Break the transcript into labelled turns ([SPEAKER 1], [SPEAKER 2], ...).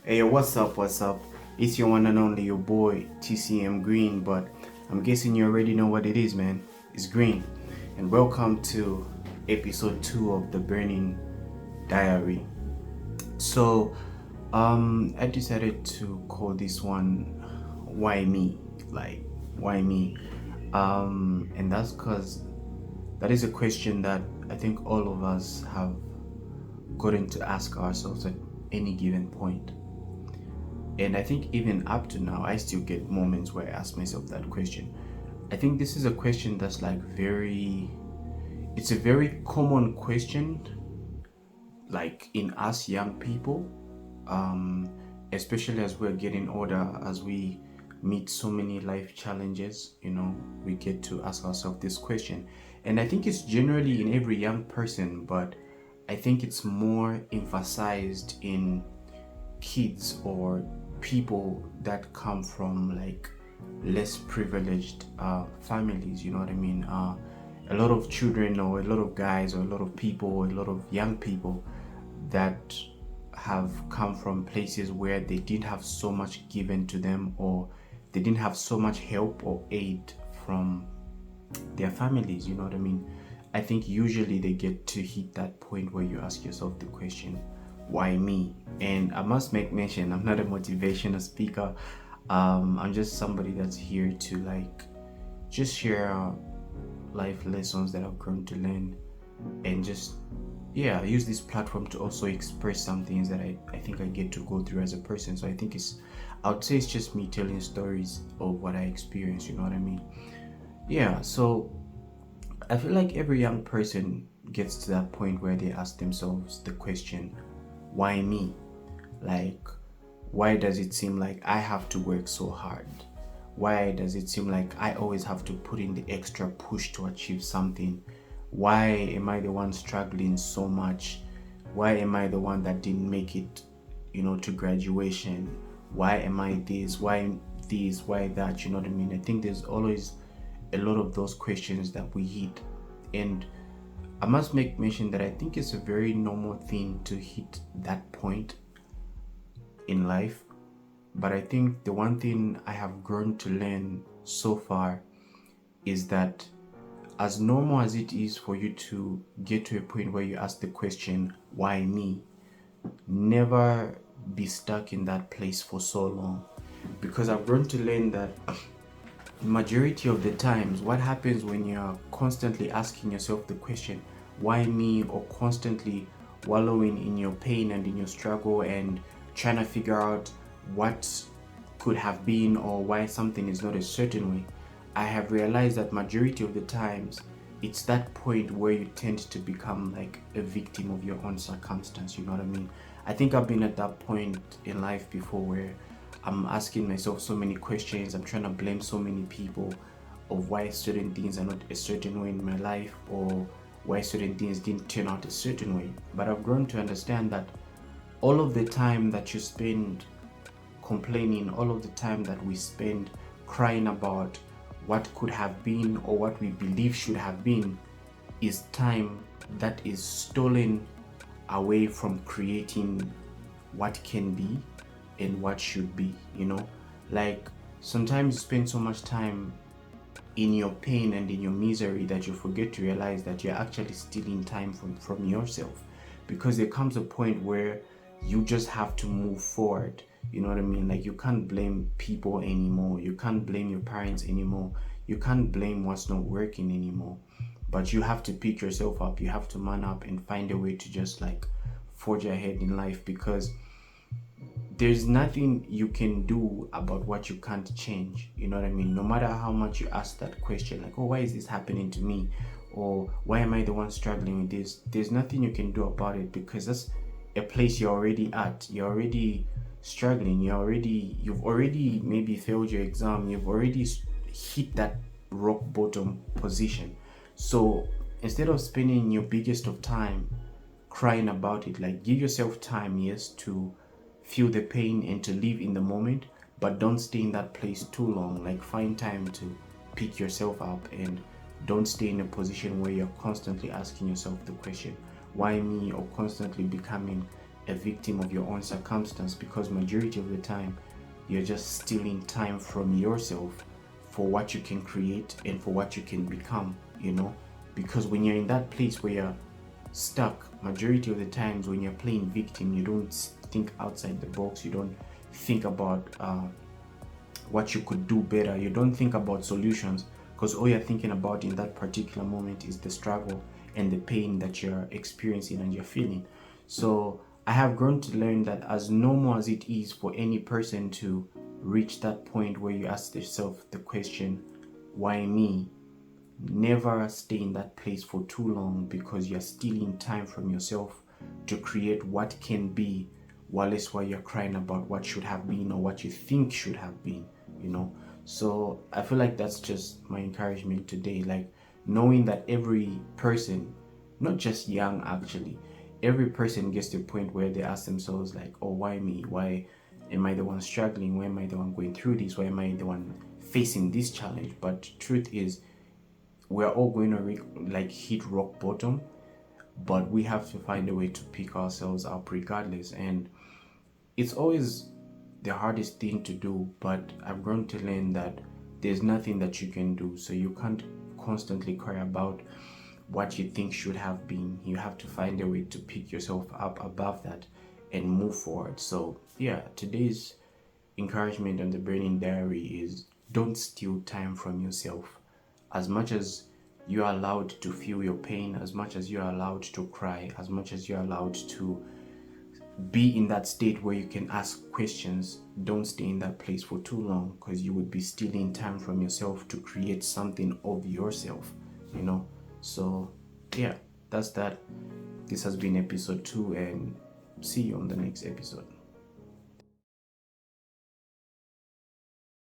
[SPEAKER 1] Hey, what's up? What's up? It's your one and only your boy TCM Green, but I'm guessing you already know what it is, man. It's Green, and welcome to episode 2 of the Burning Diary. So, I decided to call this one "Why Me?" Like, why me? And that's because that is a question that I think all of us have gotten to ask ourselves at any given point. And I think even up to now, I still get moments where I ask myself that question. I think this is a question that's it's a very common question, like in us young people, um, especially as we're getting older, as we meet so many life challenges, we get to ask ourselves this question. And I think it's generally in every young person, but I think it's more emphasized in kids or people that come from like less privileged families, you know what I mean? A lot of children or a lot of guys or a lot of people or a lot of young people that have come from places where they didn't have so much given to them, or they didn't have so much help or aid from their families, you know what I mean? I think usually they get to hit that point where you ask yourself the question, why me? And I must make mention, I'm not a motivational speaker. I'm just somebody that's here to just share life lessons that I've grown to learn, and just use this platform to also express some things that I think I get to go through as a person. So I would say it's just me telling stories of what I experienced, you know what I mean? So I feel like every young person gets to that point where they ask themselves the question, why me? Like, why does it seem like I have to work so hard? Why does it seem like I always have to put in the extra push to achieve something? Why am I the one struggling so much? Why am I the one that didn't make it, to graduation? Why am I this? Why this? Why that? You know what I mean? I think there's always a lot of those questions that we hit. And I must make mention that I think it's a very normal thing to hit that point in life. But I think the one thing I have grown to learn so far is that as normal as it is for you to get to a point where you ask the question, why me? Never be stuck in that place for so long. Because I've grown to learn that majority of the times, what happens when you're constantly asking yourself the question, why me? Or constantly wallowing in your pain and in your struggle and trying to figure out what could have been or why something is not a certain way, I have realized that majority of the times it's that point where you tend to become like a victim of your own circumstance, you know what I mean? I think I've been at that point in life before where I'm asking myself so many questions, I'm trying to blame so many people of why certain things are not a certain way in my life, or why certain things didn't turn out a certain way. But I've grown to understand that all of the time that you spend complaining, all of the time that we spend crying about what could have been or what we believe should have been, is time that is stolen away from creating what can be and what should be, Like, sometimes you spend so much time in your pain and in your misery that you forget to realize that you're actually stealing time from yourself, because there comes a point where you just have to move forward, you know what I mean? Like, you can't blame people anymore, you can't blame your parents anymore, you can't blame what's not working anymore, but you have to pick yourself up, you have to man up and find a way to just like forge ahead in life, because there's nothing you can do about what you can't change, you know what I mean? No matter how much you ask that question, like, oh, why is this happening to me, or why am I the one struggling with this, there's nothing you can do about it, because that's a place you're already at. You're already struggling, you've already maybe failed your exam, you've already hit that rock bottom position. So instead of spending your biggest of time crying about it, like, give yourself time, yes, to feel the pain and to live in the moment, but don't stay in that place too long. Like, find time to pick yourself up, and don't stay in a position where you're constantly asking yourself the question, why me? Or constantly becoming a victim of your own circumstance, because majority of the time you're just stealing time from yourself for what you can create and for what you can become, because when you're in that place where you're stuck, majority of the times when you're playing victim, you don't think outside the box. You don't think about what you could do better. You don't think about solutions, because all you're thinking about in that particular moment is the struggle and the pain that you're experiencing and you're feeling. So I have grown to learn that as normal as it is for any person to reach that point where you ask yourself the question, why me? Never stay in that place for too long, because you're stealing time from yourself to create what can be, while you're crying about what should have been or what you think should have been. So I feel like that's just my encouragement today, like knowing that every person, not just young actually, every person gets to a point where they ask themselves like, oh, why me? Why am I the one struggling? Why am I the one going through this? Why am I the one facing this challenge? But truth is, we're all going to hit rock bottom, but we have to find a way to pick ourselves up regardless. And it's always the hardest thing to do, but I've grown to learn that there's nothing that you can do. So you can't constantly cry about what you think should have been. You have to find a way to pick yourself up above that and move forward. So yeah, today's encouragement on the Burning Diary is, don't steal time from yourself. As much as you are allowed to feel your pain, as much as you are allowed to cry, as much as you are allowed to be in that state where you can ask questions, don't stay in that place for too long, because you would be stealing time from yourself to create something of yourself. So yeah, that's that. This has been episode 2, and see you on the next episode.